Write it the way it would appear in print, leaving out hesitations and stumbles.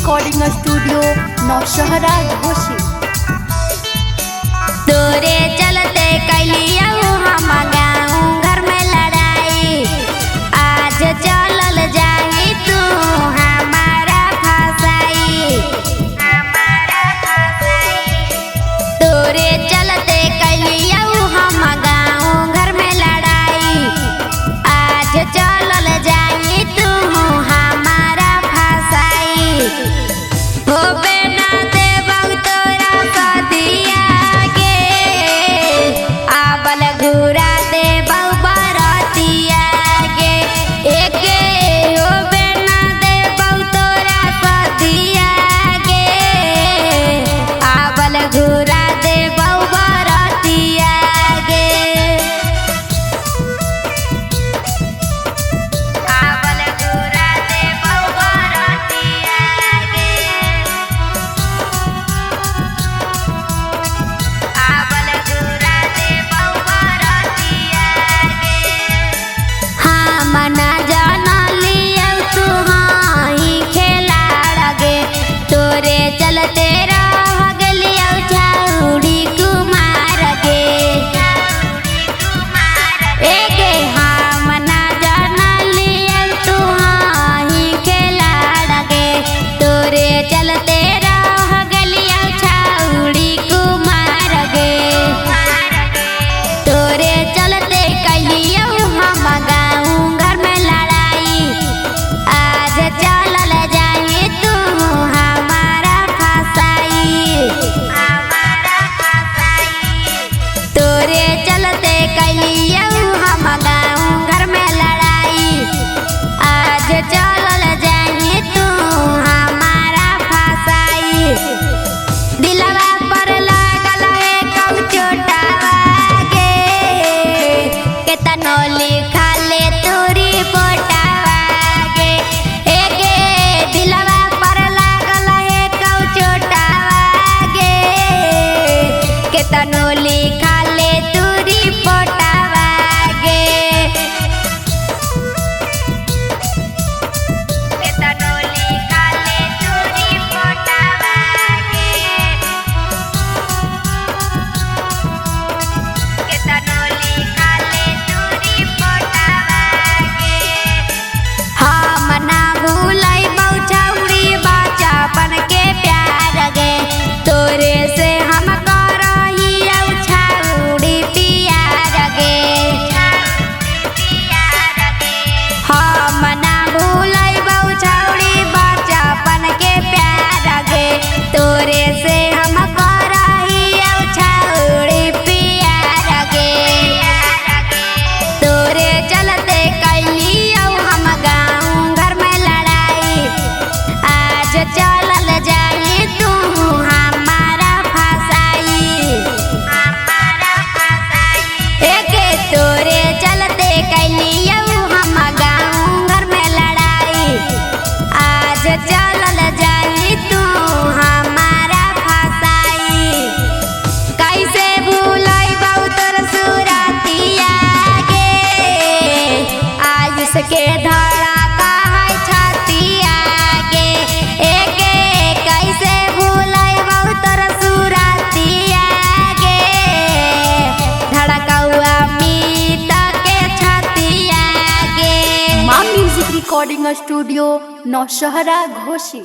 Recording studio Nowshera घोसी। तोरे चलते कैलिया हम गाँव घर में लड़ाई, आज चलल जाही तू हमारा फसाई। तोरे चलते कैलिया हम गाँव घर में लड़ाई, आज चलल जाही तू हमारा फसाई। हो बेना देबौ तोरा सदिया गे, आबल घुरा देबौ बरतिया गे। एके हो बेना देबौ तोरा सदिया गे, आबल घुरा देबौ बरतिया गे। आबल घुरा देबौ बरतिया गे, आबल घुरा देबौ बरतिया गे। हम ना जानलियौ तू हाही खेलाड़ गे, तोरे चलते रह गेलियौ छौड़ी कुमार गे। एगे हम ना जानलियौ तू हाही खेलाड़ गे, तोरे चलते रह गेलियौ छौड़ी कुमार गे। तोरे चलते कैलियौ हम गाँव घर में लड़ाई, आज चलल जाही तू हमारा फसाई। तोरे चलते कैलियौ हम गाँव घर में लड़ाई, आज चलल जाही तू हमारा फसाई। दिलवा पर लागल है कौ चोटावा गे, केतनो लिखा ले तोरी पोटावा गे। एगे दिलवा पर लागल है कौ चोटावा गे, केतनो लिखा ले तोरी पोटावा गे। केतनो लिखा ले तोरी पोटावा गे, केतनो लिखा ले तोरी पोटावा गे। हम ना भूलैबौ छौड़ी बचपन के प्यार गे, तोरे से हम करहियौ छौड़ी प्यार गे। हम ना भूलैबौ छौड़ी बचपन के प्यार गे, तोरे से हम करहियौ छौड़ी प्यार गे। तोरे चलते कैलियौ हम गाँव घर में लड़ाई, आज चलल जाही तू हमारा फसाई। एके तोरे चलते कैलियौ हम गाँव घर में लड़ाई, आज चलल जाही तू हमारा फसाई। कैसे भूलैबौ तोर सुरतिया गे, आयुष के धड़का है छतिया गे। एगे कैसे भूलैबौ तोर सुरतिया गे, धड़कौआ मीत के छतिया गे। माँ म्यूजिक रिकॉर्डिंग स्टूडियो नौशहरा घोसी।